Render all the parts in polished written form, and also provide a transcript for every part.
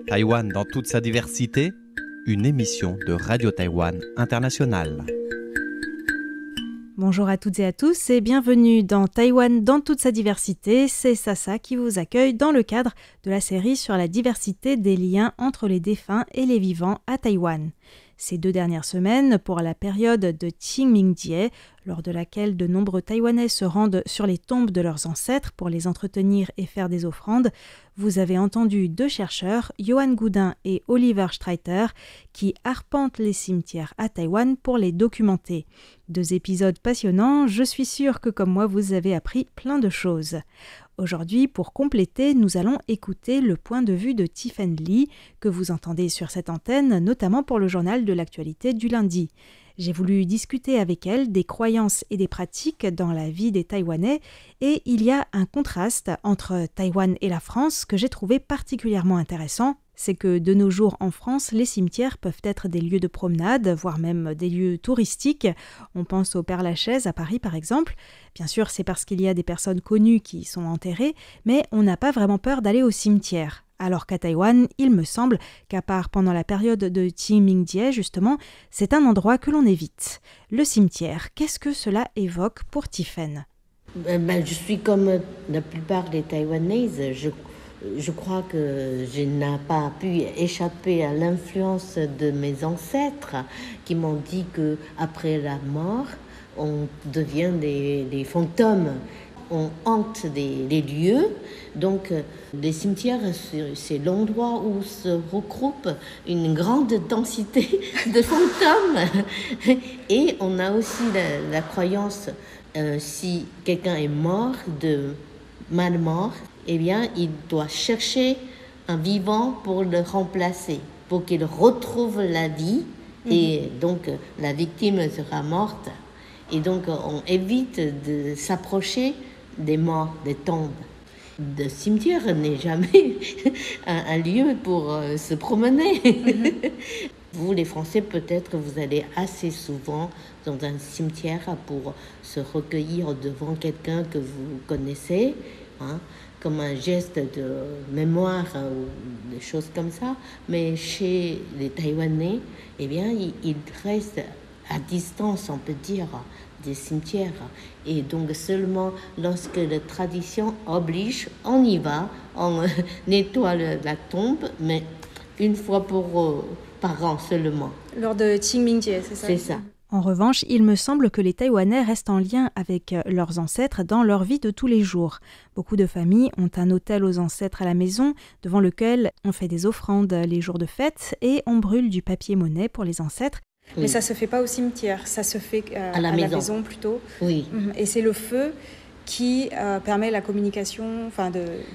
Taïwan dans toute sa diversité, une émission de Radio Taïwan International. Bonjour à toutes et à tous et bienvenue dans Taïwan dans toute sa diversité. C'est Sasa qui vous accueille dans le cadre de la série sur la diversité des liens entre les défunts et les vivants à Taïwan. Ces 2 dernières semaines, pour la période de Qingming-jie, lors de laquelle de nombreux Taïwanais se rendent sur les tombes de leurs ancêtres pour les entretenir et faire des offrandes, vous avez entendu 2 chercheurs, Johan Goudin et Oliver Streiter, qui arpentent les cimetières à Taïwan pour les documenter. 2 épisodes passionnants, je suis sûre que comme moi vous avez appris plein de choses. Aujourd'hui, pour compléter, nous allons écouter le point de vue de Tiffen Lee, que vous entendez sur cette antenne, notamment pour le journal de l'actualité du lundi. J'ai voulu discuter avec elle des croyances et des pratiques dans la vie des Taïwanais et il y a un contraste entre Taïwan et la France que j'ai trouvé particulièrement intéressant. C'est que de nos jours en France, les cimetières peuvent être des lieux de promenade, voire même des lieux touristiques. On pense au Père-Lachaise à Paris par exemple. Bien sûr, c'est parce qu'il y a des personnes connues qui y sont enterrées, mais on n'a pas vraiment peur d'aller au cimetière. Alors qu'à Taïwan, il me semble qu'à part pendant la période de Qingming-jie, justement, c'est un endroit que l'on évite. Le cimetière, qu'est-ce que cela évoque pour Tiffen ? Je suis comme la plupart des Taïwanaises. Je crois que je n'ai pas pu échapper à l'influence de mes ancêtres qui m'ont dit qu'après la mort, on devient des fantômes. On hante des lieux, donc les cimetières, c'est l'endroit où se regroupe une grande densité de fantômes. Et on a aussi la croyance, si quelqu'un est mort, mal mort, eh bien, il doit chercher un vivant pour le remplacer, pour qu'il retrouve la vie, et donc la victime sera morte. Et donc, on évite de s'approcher des morts, des tombes. Le cimetière n'est jamais un lieu pour se promener. Vous, les Français, peut-être, vous allez assez souvent dans un cimetière pour se recueillir devant quelqu'un que vous connaissez, comme un geste de mémoire ou des choses comme ça. Mais chez les Taïwanais, eh bien, ils restent à distance, on peut dire, des cimetières. Et donc seulement lorsque la tradition oblige, on y va, on nettoie la tombe, mais une fois par an seulement. Lors de Qingming-jie, c'est ça ? C'est ça. En revanche, il me semble que les Taïwanais restent en lien avec leurs ancêtres dans leur vie de tous les jours. Beaucoup de familles ont un autel aux ancêtres à la maison, devant lequel on fait des offrandes les jours de fête et on brûle du papier-monnaie pour les ancêtres. Mais ça ne se fait pas au cimetière, ça se fait à la maison plutôt. Oui. Et c'est le feu qui permet la communication,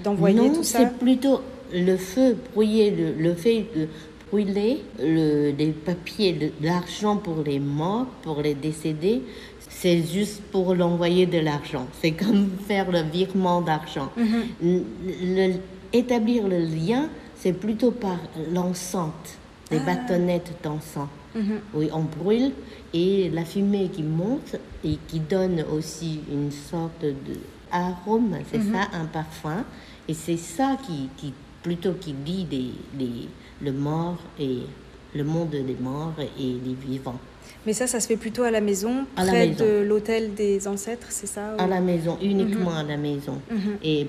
d'envoyer tout ça. Non, c'est plutôt le feu, le fait de brûler les papiers, l'argent pour les morts, pour les décédés. C'est juste pour l'envoyer de l'argent. C'est comme faire le virement d'argent. Établir le lien, c'est plutôt par l'encens, les bâtonnettes d'encens. Oui, on brûle et la fumée qui monte et qui donne aussi une sorte d'arôme, c'est ça, un parfum. Et c'est ça qui lie le mort et le monde des morts et les vivants. Mais ça se fait plutôt à la maison, près de l'autel des ancêtres, c'est ça ? À la maison, uniquement à la maison. Et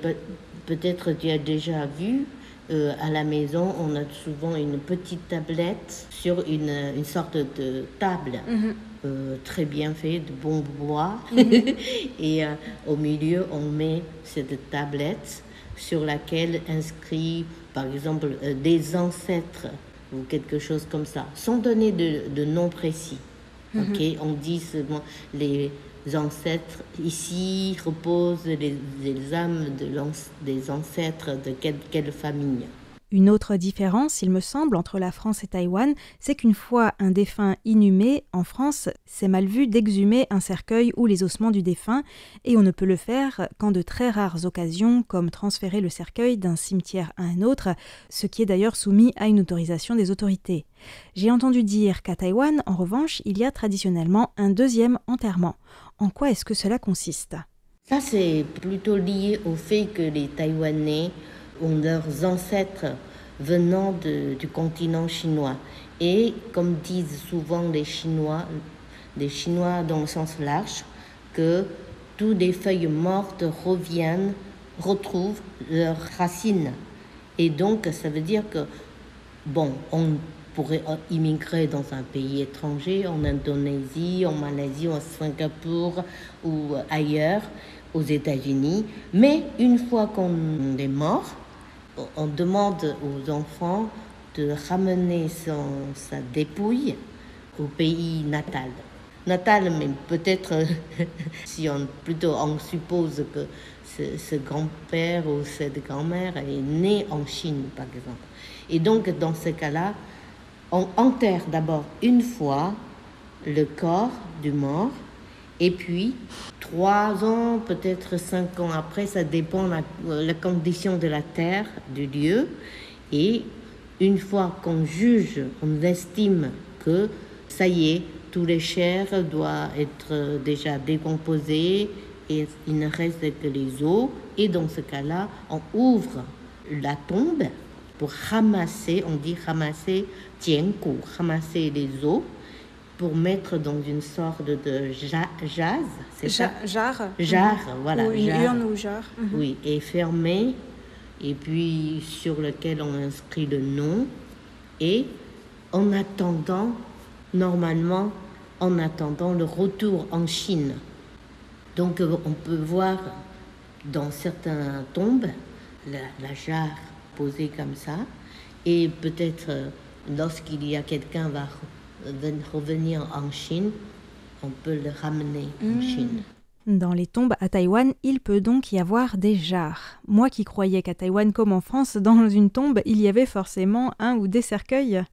peut-être tu as déjà vu, à la maison, on a souvent une petite tablette sur une sorte de table très bien faite, de bon bois. Et au milieu, on met cette tablette sur laquelle inscrit, par exemple, des ancêtres ou quelque chose comme ça, sans donner de nom précis. Okay? On dit seulement les ancêtres, ici reposent les âmes des ancêtres de quelle famille. Une autre différence, il me semble, entre la France et Taïwan, c'est qu'une fois un défunt inhumé, en France, c'est mal vu d'exhumer un cercueil ou les ossements du défunt, et on ne peut le faire qu'en de très rares occasions, comme transférer le cercueil d'un cimetière à un autre, ce qui est d'ailleurs soumis à une autorisation des autorités. J'ai entendu dire qu'à Taïwan, en revanche, il y a traditionnellement un deuxième enterrement. En quoi est-ce que cela consiste ? Ça, c'est plutôt lié au fait que les Taïwanais ont leurs ancêtres venant du continent chinois. Et comme disent souvent les Chinois dans le sens large, que toutes les feuilles mortes retrouvent leurs racines. Et donc, ça veut dire que, bon, on pourrait immigrer dans un pays étranger, en Indonésie, en Malaisie, en Singapour ou ailleurs, aux États-Unis. Mais une fois qu'on est mort, on demande aux enfants de ramener sa dépouille au pays natal. Mais peut-être si on suppose que ce grand-père ou cette grand-mère est né en Chine, par exemple. Et donc, dans ce cas-là, on enterre d'abord une fois le corps du mort, et puis 3 ans, peut-être 5 ans après, ça dépend de la condition de la terre, du lieu. Et une fois qu'on juge, on estime que ça y est, tous les chairs doivent être déjà décomposées et il ne reste que les os. Et dans ce cas-là, on ouvre la tombe pour ramasser, on dit ramasser, ramasser les os pour mettre dans une sorte de jase, c'est ça ? Jarre. Voilà. Ou une urne ou jarre. Oui, et fermé, et puis sur lequel on inscrit le nom. Et en attendant le retour en Chine. Donc on peut voir dans certaines tombes la jarre posée comme ça, et peut-être lorsqu'il y a quelqu'un va revenir en Chine, on peut le ramener en Chine. Dans les tombes à Taïwan, il peut donc y avoir des jarres. Moi qui croyais qu'à Taïwan comme en France, dans une tombe, il y avait forcément un ou des cercueils.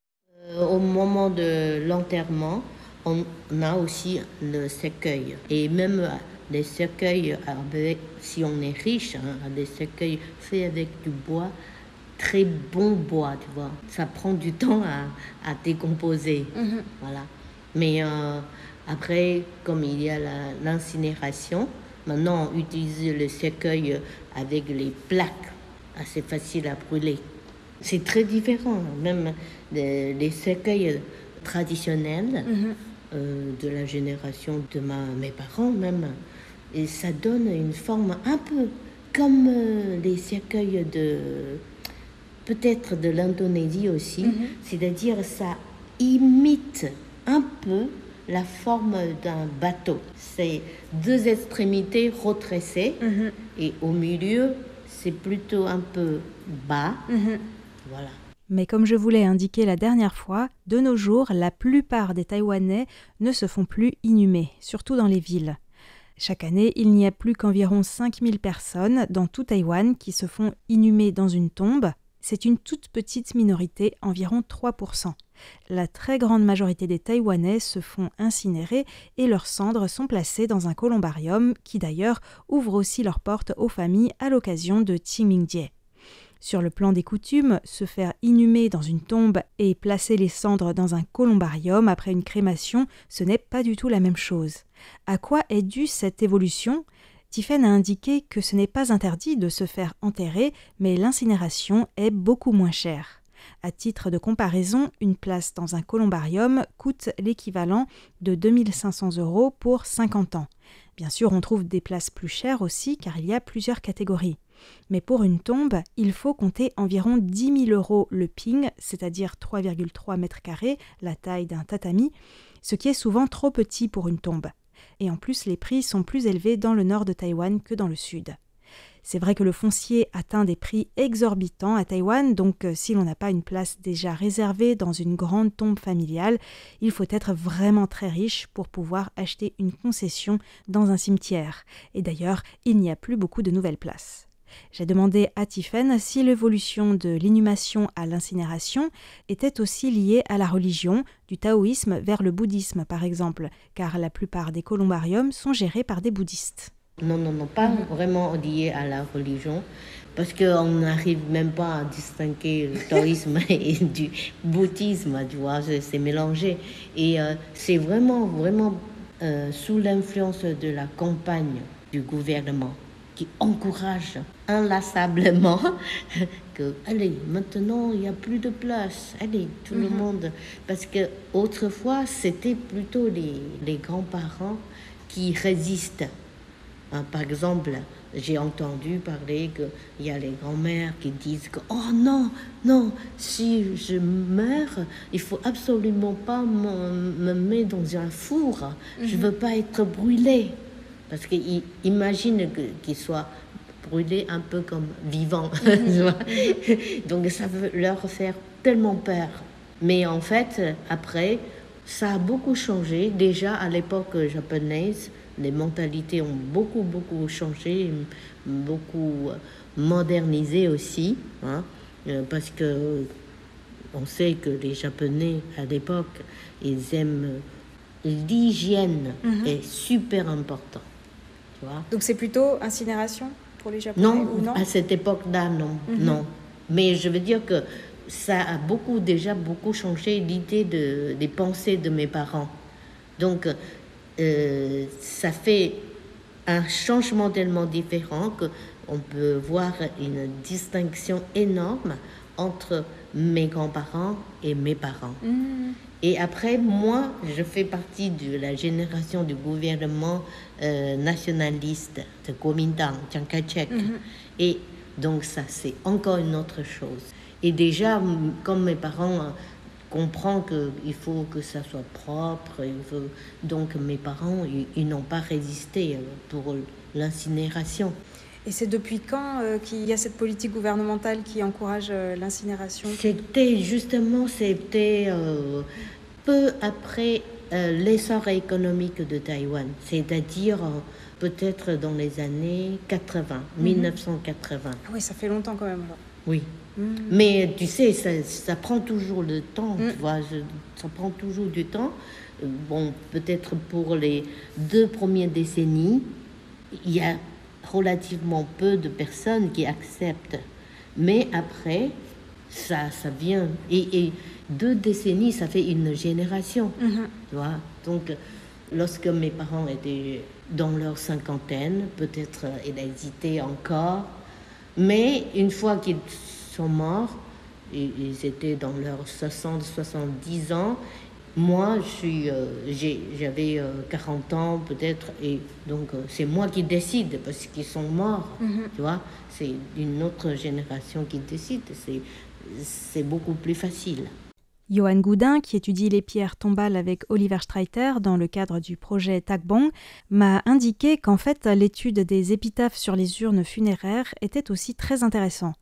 Au moment de l'enterrement, on a aussi le cercueil. Et même les cercueils, si on est riche, des cercueils faits avec du bois, très bon bois, tu vois. Ça prend du temps à décomposer. Voilà. Mais après, comme il y a l'incinération, maintenant on utilise le cercueil avec les plaques, assez facile à brûler. C'est très différent, même les cercueils traditionnels de la génération de mes parents même. Et ça donne une forme un peu comme les cercueils peut-être de l'Indonésie aussi. C'est-à-dire ça imite un peu la forme d'un bateau. C'est 2 extrémités retroussées et au milieu, c'est plutôt un peu bas. Voilà. Mais comme je vous l'ai indiqué la dernière fois, de nos jours, la plupart des Taïwanais ne se font plus inhumer, surtout dans les villes. Chaque année, il n'y a plus qu'environ 5000 personnes dans tout Taïwan qui se font inhumer dans une tombe. C'est une toute petite minorité, environ 3%. La très grande majorité des Taïwanais se font incinérer et leurs cendres sont placées dans un columbarium qui d'ailleurs ouvre aussi leurs portes aux familles à l'occasion de Qingming-jie. Sur le plan des coutumes, se faire inhumer dans une tombe et placer les cendres dans un columbarium après une crémation, ce n'est pas du tout la même chose. À quoi est due cette évolution ? Tiphaine a indiqué que ce n'est pas interdit de se faire enterrer, mais l'incinération est beaucoup moins chère. À titre de comparaison, une place dans un columbarium coûte l'équivalent de 2500 € pour 50 ans. Bien sûr, on trouve des places plus chères aussi, car il y a plusieurs catégories. Mais pour une tombe, il faut compter environ 10 000 € le ping, c'est-à-dire 3,3 mètres carrés, la taille d'un tatami, ce qui est souvent trop petit pour une tombe. Et en plus, les prix sont plus élevés dans le nord de Taïwan que dans le sud. C'est vrai que le foncier atteint des prix exorbitants à Taïwan, donc si l'on n'a pas une place déjà réservée dans une grande tombe familiale, il faut être vraiment très riche pour pouvoir acheter une concession dans un cimetière. Et d'ailleurs, il n'y a plus beaucoup de nouvelles places. J'ai demandé à Tiphaine si l'évolution de l'inhumation à l'incinération était aussi liée à la religion, du taoïsme vers le bouddhisme par exemple, car la plupart des columbariums sont gérés par des bouddhistes. Non, pas vraiment lié à la religion, parce qu'on n'arrive même pas à distinguer le taoïsme et du bouddhisme, tu vois, c'est mélangé. Et c'est vraiment sous l'influence de la campagne du gouvernement qui encourage inlassablement que, allez, maintenant, il n'y a plus de place. Allez, tout le monde. Parce que autrefois, c'était plutôt les grands-parents qui résistent. Par exemple, j'ai entendu parler qu'il y a les grands-mères qui disent que « Oh non, non, si je meurs, il faut absolument pas me mettre dans un four. Je veux pas être brûlée. » Parce qu'ils imaginent qu'ils soient brûlés un peu comme vivants. Donc ça veut leur faire tellement peur. Mais en fait, après, ça a beaucoup changé. Déjà, à l'époque japonaise, les mentalités ont beaucoup changé, beaucoup modernisé aussi, hein, parce que on sait que les Japonais, à l'époque, ils aiment l'hygiène est super important. Tu vois. Donc c'est plutôt incinération pour les Japonais ou non? À cette époque-là, non, non. Mais je veux dire que ça a déjà beaucoup changé l'idée des pensées de mes parents. Donc, ça fait un changement tellement différent qu'on peut voir une distinction énorme entre mes grands-parents et mes parents. Et après, moi, je fais partie de la génération du gouvernement nationaliste de Kuomintang, Chiang Kai-shek. Et donc ça, c'est encore une autre chose. Et déjà, comme mes parents comprend qu'il faut que ça soit propre. Donc mes parents, ils n'ont pas résisté pour l'incinération. Et c'est depuis quand qu'il y a cette politique gouvernementale qui encourage l'incinération? C'était peu après l'essor économique de Taïwan, c'est-à-dire peut-être dans les années 80, 1980. Ah oui, ça fait longtemps quand même. Alors. Oui. Mais tu sais, ça prend toujours le temps, tu vois, ça prend toujours du temps. Bon, peut-être pour les 2 premières décennies, il y a relativement peu de personnes qui acceptent. Mais après, ça vient. Et 2 décennies, ça fait une génération, tu vois. Donc, lorsque mes parents étaient dans leur cinquantaine, peut-être ils hésitaient encore. Mais une fois qu'ils sont morts, ils étaient dans leurs 60-70 ans. Moi, j'avais 40 ans peut-être, et donc c'est moi qui décide parce qu'ils sont morts, tu vois. C'est une autre génération qui décide, c'est beaucoup plus facile. Johan Goudin, qui étudie les pierres tombales avec Oliver Streiter dans le cadre du projet Takbong, m'a indiqué qu'en fait l'étude des épitaphes sur les urnes funéraires était aussi très intéressant.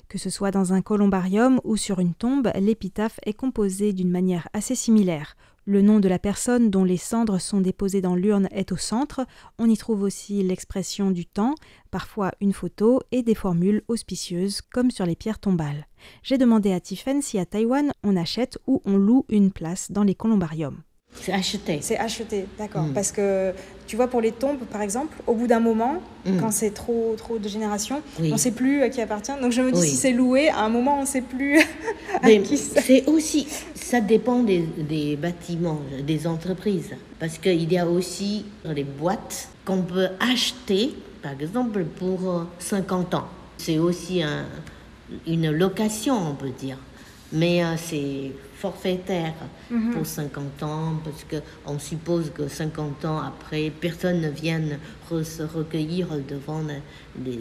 Que ce soit dans un columbarium ou sur une tombe, l'épitaphe est composée d'une manière assez similaire. Le nom de la personne dont les cendres sont déposées dans l'urne est au centre. On y trouve aussi l'expression du temps, parfois une photo et des formules auspicieuses comme sur les pierres tombales. J'ai demandé à Tiffen si à Taïwan on achète ou on loue une place dans les columbariums. C'est acheté. C'est acheté, d'accord. Parce que, tu vois, pour les tombes, par exemple, au bout d'un moment, quand c'est trop de générations, on ne sait plus à qui appartient. Donc je me dis, si c'est loué, à un moment, on ne sait plus à qui c'est aussi, ça dépend des bâtiments, des entreprises. Parce qu'il y a aussi les boîtes qu'on peut acheter, par exemple, pour 50 ans. C'est aussi une location, on peut dire. Mais c'est forfaitaire pour 50 ans, parce qu'on suppose que 50 ans après, personne ne vienne se recueillir devant des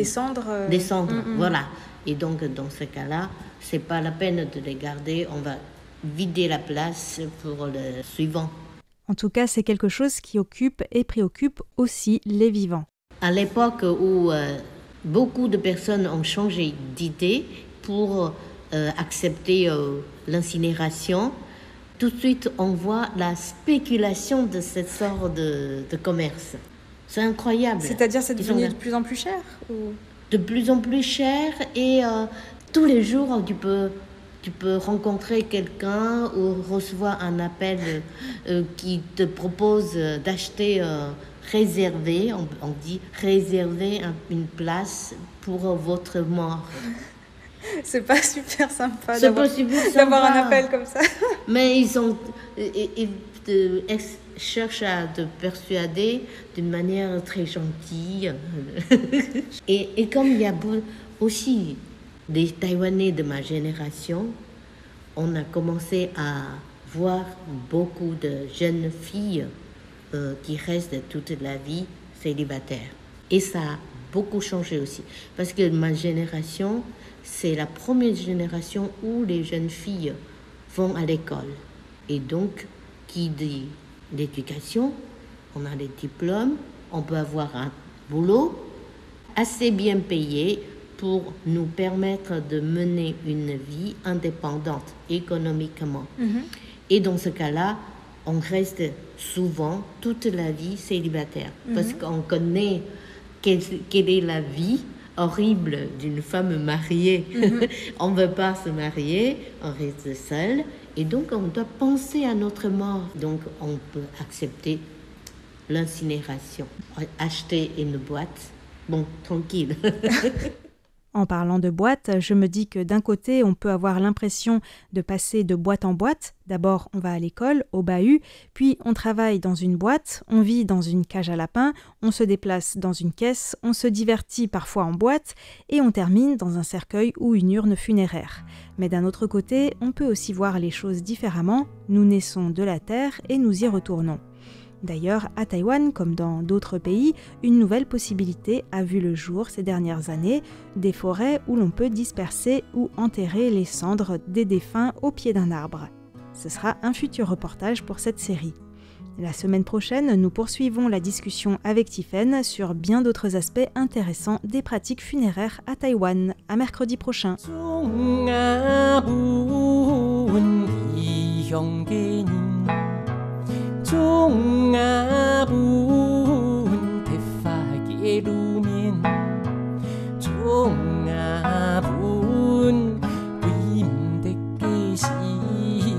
cendres. Des cendres, voilà. Et donc, dans ce cas-là, c'est pas la peine de les garder, on va vider la place pour le suivant. En tout cas, c'est quelque chose qui occupe et préoccupe aussi les vivants. À l'époque où beaucoup de personnes ont changé d'idée pour accepter l'incinération, tout de suite on voit la spéculation de cette sorte de commerce. C'est incroyable. C'est-à-dire c'est devenu de plus en plus cher ou... De plus en plus cher et tous les jours tu peux rencontrer quelqu'un ou recevoir un appel qui te propose d'acheter réserver, on dit réserver une place pour votre mort. C'est pas super sympa d'avoir un appel comme ça. Mais cherche à te persuader d'une manière très gentille. Et comme il y a aussi des Taïwanais de ma génération, on a commencé à voir beaucoup de jeunes filles qui restent toute la vie célibataires. Et ça a beaucoup changé aussi. Parce que ma génération, c'est la première génération où les jeunes filles vont à l'école. Et donc, qui dit l'éducation, on a des diplômes, on peut avoir un boulot assez bien payé pour nous permettre de mener une vie indépendante économiquement. Et dans ce cas-là, on reste souvent toute la vie célibataire parce qu'on connaît quelle est la vie horrible d'une femme mariée. On ne veut pas se marier, on reste seul et donc on doit penser à notre mort. Donc on peut accepter l'incinération, acheter une boîte, bon, tranquille. En parlant de boîte, je me dis que d'un côté, on peut avoir l'impression de passer de boîte en boîte. D'abord, on va à l'école, au bahut, puis on travaille dans une boîte, on vit dans une cage à lapins, on se déplace dans une caisse, on se divertit parfois en boîte et on termine dans un cercueil ou une urne funéraire. Mais d'un autre côté, on peut aussi voir les choses différemment. Nous naissons de la terre et nous y retournons. D'ailleurs, à Taïwan, comme dans d'autres pays, une nouvelle possibilité a vu le jour ces dernières années, des forêts où l'on peut disperser ou enterrer les cendres des défunts au pied d'un arbre. Ce sera un futur reportage pour cette série. La semaine prochaine, nous poursuivons la discussion avec Tiffaine sur bien d'autres aspects intéressants des pratiques funéraires à Taïwan. À mercredi prochain. 종아분 대파게 루면 종아분 위임대게 심지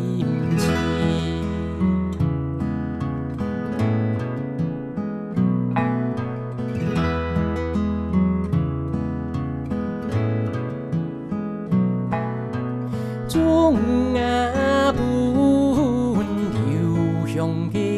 종아분 유형게